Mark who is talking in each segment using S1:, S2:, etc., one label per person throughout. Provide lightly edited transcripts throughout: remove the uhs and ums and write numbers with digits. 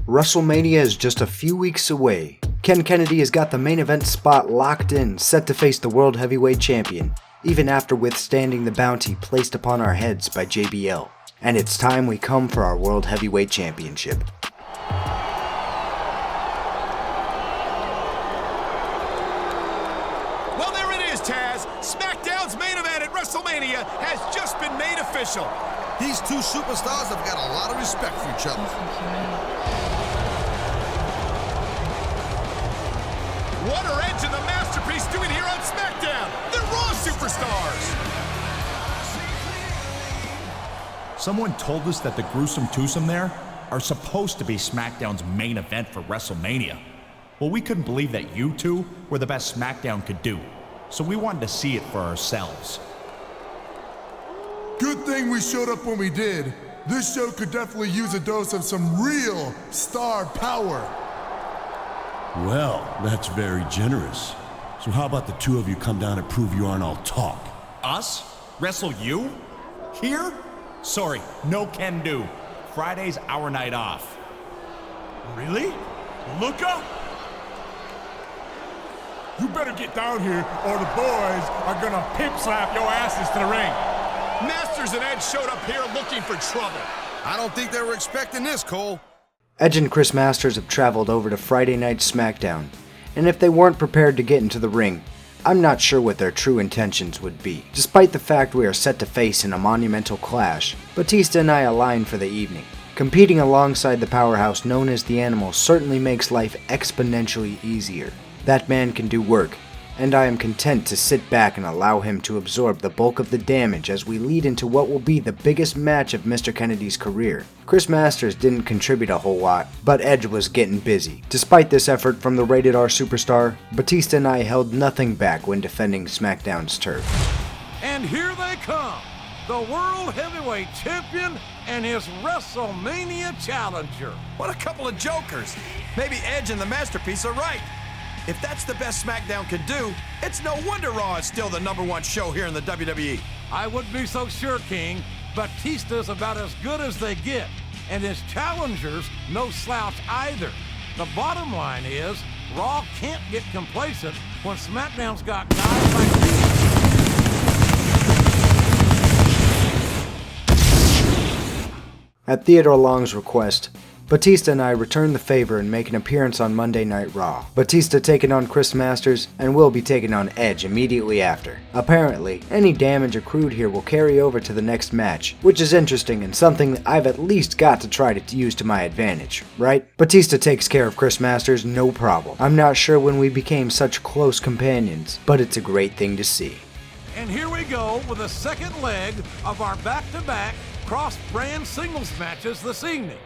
S1: WrestleMania is just a few weeks away. Ken Kennedy has got the main event spot locked in, set to face the World Heavyweight Champion, even after withstanding the bounty placed upon our heads by JBL. And it's time we come for our World Heavyweight Championship.
S2: Well, there it is, Taz. Smackdown's main event at WrestleMania has just been made official.
S3: These two superstars have got a lot of respect for each other.
S2: What are Edge and the Masterpiece doing here on Smackdown? They're Raw superstars.
S4: Someone told us that the gruesome twosome there are supposed to be SmackDown's main event for WrestleMania. Well, we couldn't believe that you two were the best SmackDown could do, so we wanted to see it for ourselves.
S5: Good thing we showed up when we did. This show could definitely use a dose of some real star power.
S6: Well, that's very generous. So how about the two of you come down and prove you aren't all talk?
S4: Us? Wrestle you? Here? Sorry, no can do. Friday's our night off.
S7: Really? Luca? You better get down here or the boys are gonna pimp slap your asses to the ring.
S2: Masters and Edge showed up here looking for trouble.
S3: I don't think they were expecting this, Cole.
S1: Edge and Chris Masters have traveled over to Friday Night Smackdown, and if they weren't prepared to get into the ring, I'm not sure what their true intentions would be. Despite the fact we are set to face in a monumental clash, Batista and I align for the evening. Competing alongside the powerhouse known as the Animal certainly makes life exponentially easier. That man can do work, and I am content to sit back and allow him to absorb the bulk of the damage as we lead into what will be the biggest match of Mr. Kennedy's career. Chris Masters didn't contribute a whole lot, but Edge was getting busy. Despite this effort from the Rated R superstar, Batista and I held nothing back when defending SmackDown's turf.
S8: And here they come, the World Heavyweight Champion and his WrestleMania challenger.
S2: What a couple of jokers. Maybe Edge and the Masterpiece are right. If that's the best SmackDown can do, it's no wonder Raw is still the #1 show here in the WWE.
S8: I wouldn't be so sure, King. Batista's about as good as they get, and his challengers no slouch either. The bottom line is, Raw can't get complacent when SmackDown's got guys like these.
S1: At Theodore Long's request, Batista and I return the favor and make an appearance on Monday Night Raw. Batista taking on Chris Masters and will be taking on Edge immediately after. Apparently, any damage accrued here will carry over to the next match, which is interesting and something that I've at least got to try to use to my advantage, right? Batista takes care of Chris Masters no problem. I'm not sure when we became such close companions, but it's a great thing to see.
S8: And here we go with the second leg of our back-to-back cross-brand singles matches this evening.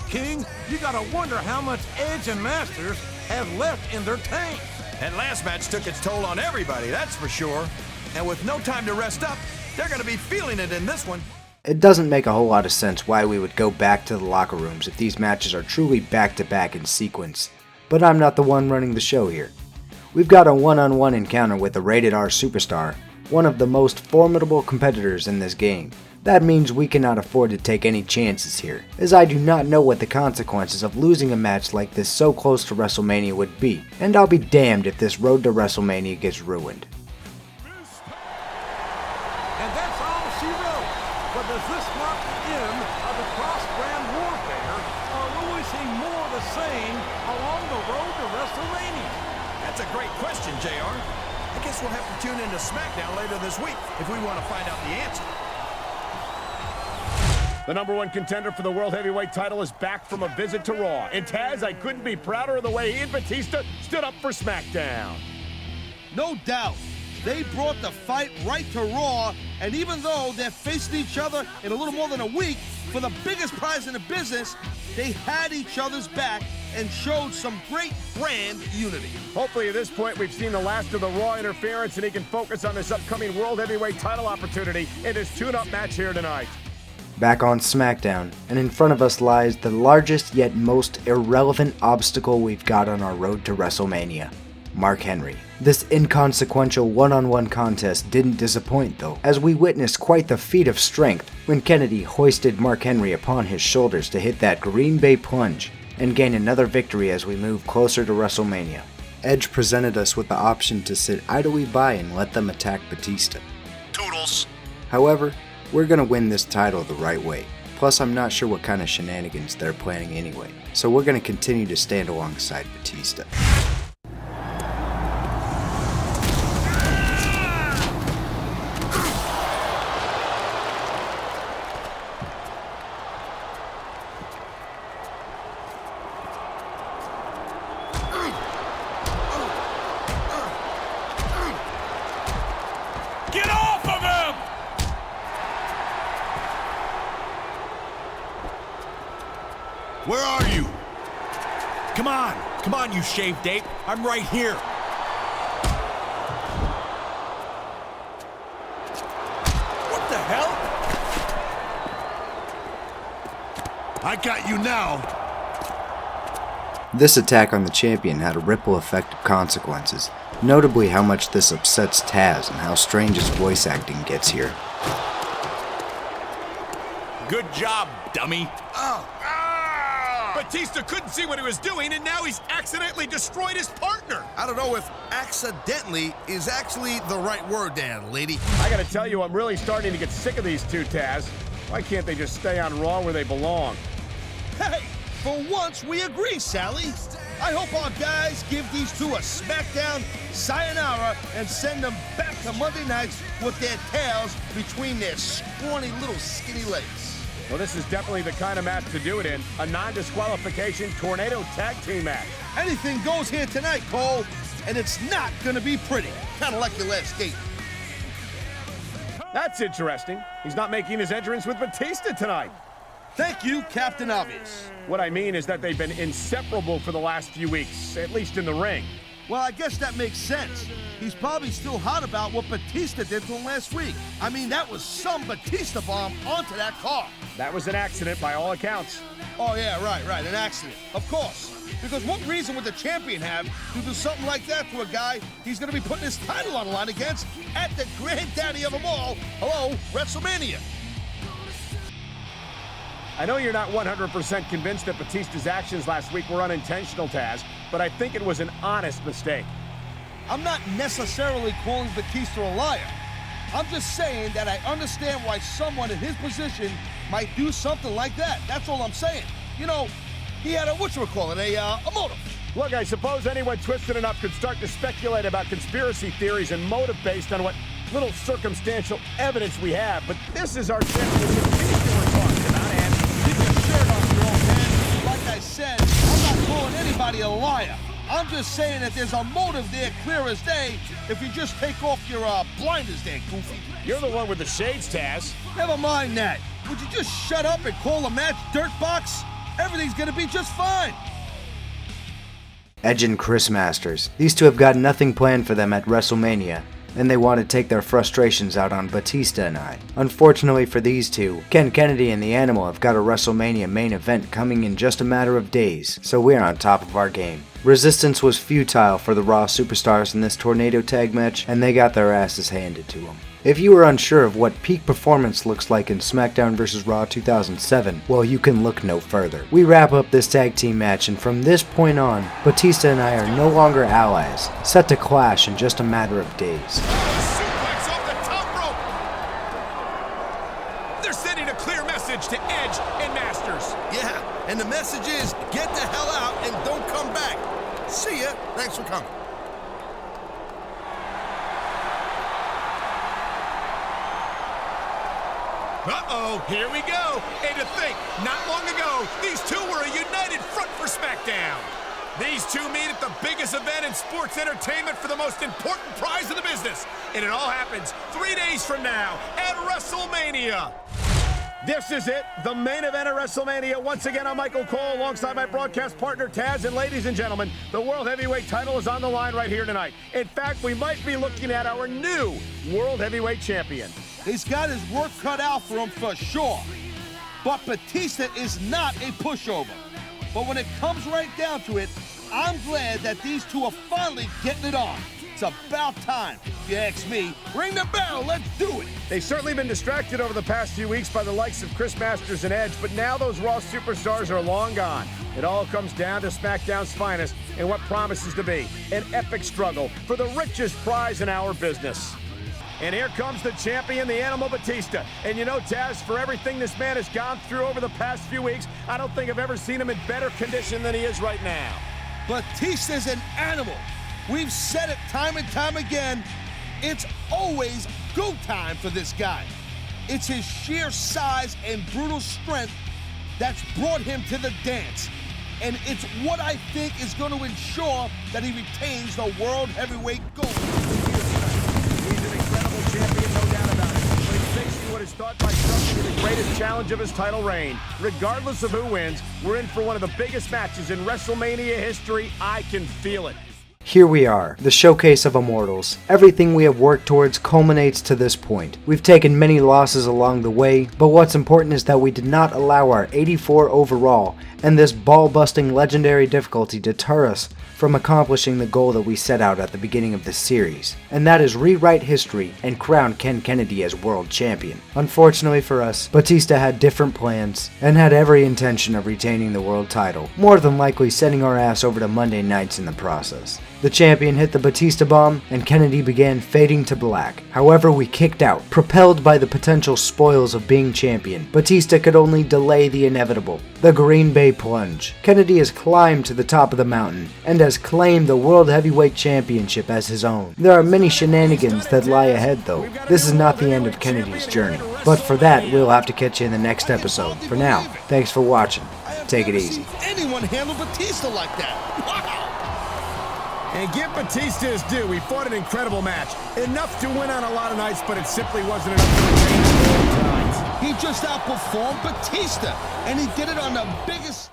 S8: King, you gotta wonder how much Edge and Masters have left in their tank.
S2: And last match took its toll on everybody, that's for sure. And with no time to rest up, they're gonna be feeling it in this one.
S1: It doesn't make a whole lot of sense why we would go back to the locker rooms if these matches are truly back-to-back in sequence, but I'm not the one running the show here. We've got a one-on-one encounter with a Rated R superstar, one of the most formidable competitors in this game. That means we cannot afford to take any chances here, as I do not know what the consequences of losing a match like this so close to WrestleMania would be, and I'll be damned if this road to WrestleMania gets ruined.
S8: And that's all she wrote. But does this mark the end of the cross-brand warfare, or will we see more of the same along the road to WrestleMania?
S2: That's a great question, JR. I guess we'll have to tune into Smackdown later this week if we want to find out the answer.
S9: The #1 contender for the World Heavyweight title is back from a visit to Raw. And Taz, I couldn't be prouder of the way he and Batista stood up for SmackDown.
S3: No doubt. They brought the fight right to Raw, and even though they're facing each other in a little more than a week, for the biggest prize in the business, they had each other's back and showed some great brand unity.
S9: Hopefully at this point we've seen the last of the Raw interference and he can focus on this upcoming World Heavyweight title opportunity in his tune-up match here tonight.
S1: Back on SmackDown, and in front of us lies the largest yet most irrelevant obstacle we've got on our road to WrestleMania: Mark Henry. This inconsequential one-on-one contest didn't disappoint though, as we witnessed quite the feat of strength when Kennedy hoisted Mark Henry upon his shoulders to hit that Green Bay plunge. and gain another victory as we move closer to WrestleMania. Edge presented us with the option to sit idly by and let them attack Batista.
S6: Toodles.
S1: However, we're gonna win this title the right way. Plus, I'm not sure what kind of shenanigans they're planning anyway, so we're gonna continue to stand alongside Batista.
S8: Get off of him!
S6: Where are you?
S4: Come on, you shaved ape. I'm right here.
S6: What the hell? I got you now.
S1: This attack on the champion had a ripple effect of consequences, notably how much this upsets Taz and how strange his voice acting gets here.
S4: Good job, dummy.
S2: Batista couldn't see what he was doing, and now he's accidentally destroyed his partner.
S3: I don't know if accidentally is actually the right word, Dan, lady.
S9: I gotta tell you, I'm really starting to get sick of these two, Taz. Why can't they just stay on Raw where they belong?
S3: Hey, for once we agree, Sally. I hope our guys give these two a Smackdown sayonara and send them back to Monday nights with their tails between their scrawny little skinny legs.
S9: Well, this is definitely the kind of match to do it in. A non-disqualification tornado tag team match.
S3: Anything goes here tonight, Cole, and it's not gonna be pretty. Kind of like your last date.
S9: That's interesting. He's not making his entrance with Batista tonight.
S3: Thank you, Captain Obvious.
S9: What I mean is that they've been inseparable for the last few weeks, at least in the ring.
S3: Well, I guess that makes sense. He's probably still hot about what Batista did to him last week. I mean, that was some Batista bomb onto that car.
S9: That was an accident by all accounts.
S3: Oh, yeah, right, an accident. Of course. Because what reason would the champion have to do something like that to a guy he's going to be putting his title on the line against at the granddaddy of them all, hello, WrestleMania?
S9: I know you're not 100% convinced that Batista's actions last week were unintentional, Taz, but I think it was an honest mistake.
S3: I'm not necessarily calling Batista a liar. I'm just saying that I understand why someone in his position might do something like that. That's all I'm saying. You know, he had a motive.
S9: Look, I suppose anyone twisted enough could start to speculate about conspiracy theories and motive based on what little circumstantial evidence we have, but this is our championship we're talking about, and
S3: keep your shirt off, your old man. Like I said, I'm not calling anybody a liar. I'm just saying that there's a motive there clear as day if you just take off your blinders there, Goofy.
S9: You're the one with the shades, Taz.
S3: Never mind that. Would you just shut up and call the match Dirt Box? Everything's gonna be just fine.
S1: Edge and Chris Masters. These two have got nothing planned for them at WrestleMania, and they want to take their frustrations out on Batista and I. Unfortunately for these two, Ken Kennedy and the Animal have got a WrestleMania main event coming in just a matter of days, so we're on top of our game. Resistance was futile for the Raw superstars in this tornado tag match, and they got their asses handed to them. If you are unsure of what peak performance looks like in Smackdown vs. Raw 2007, well, you can look no further. We wrap up this tag team match, and from this point on, Batista and I are no longer allies, set to clash in just a matter of days.
S2: Suplex off the top rope. They're sending a clear message to Edge and Masters.
S3: Yeah, and the message is get the hell out and don't come back. See ya. Thanks for coming.
S2: Uh-oh, here we go. And to think, not long ago, these two were a united front for SmackDown. These two meet at the biggest event in sports entertainment for the most important prize in the business. And it all happens 3 days from now at WrestleMania.
S9: This is it, the main event of WrestleMania. Once again, I'm Michael Cole alongside my broadcast partner, Taz. And ladies and gentlemen, the World Heavyweight title is on the line right here tonight. In fact, we might be looking at our new World Heavyweight Champion.
S3: He's got his work cut out for him for sure. But Batista is not a pushover. But when it comes right down to it, I'm glad that these two are finally getting it on. It's about time. If you ask me, ring the bell, let's do it.
S9: They've certainly been distracted over the past few weeks by the likes of Chris Masters and Edge, but now those Raw superstars are long gone. It all comes down to SmackDown's finest and what promises to be an epic struggle for the richest prize in our business. And here comes the champion, the Animal Batista. And you know, Taz, for everything this man has gone through over the past few weeks, I don't think I've ever seen him in better condition than he is right now.
S3: Batista's an animal. We've said it time and time again. It's always go time for this guy. It's his sheer size and brutal strength that's brought him to the dance. And it's what I think is going to ensure that he retains the World Heavyweight gold.
S9: He's an incredible champion, no doubt about it. But he's facing what is thought by some to be the greatest challenge of his title reign. Regardless of who wins, we're in for one of the biggest matches in WrestleMania history. I can feel it.
S1: Here we are, the Showcase of Immortals. Everything we have worked towards culminates to this point. We've taken many losses along the way, but what's important is that we did not allow our 84 overall and this ball-busting legendary difficulty deter us from accomplishing the goal that we set out at the beginning of this series, and that is rewrite history and crown Ken Kennedy as world champion. Unfortunately for us, Batista had different plans and had every intention of retaining the world title, more than likely sending our ass over to Monday nights in the process. The champion hit the Batista bomb, and Kennedy began fading to black. However, we kicked out. Propelled by the potential spoils of being champion, Batista could only delay the inevitable, the Green Bay Plunge. Kennedy has climbed to the top of the mountain, and has claimed the World Heavyweight Championship as his own. There are many shenanigans that lie ahead though. This is not the end of Kennedy's journey, but for that we'll have to catch you in the next episode. For now, thanks for watching. Take it easy.
S3: Anyone handle Batista like that? Wow!
S9: And give Batista his due. He fought an incredible match. Enough to win on a lot of nights, but it simply wasn't enough to retain all times.
S3: He just outperformed Batista, and he did it on the biggest...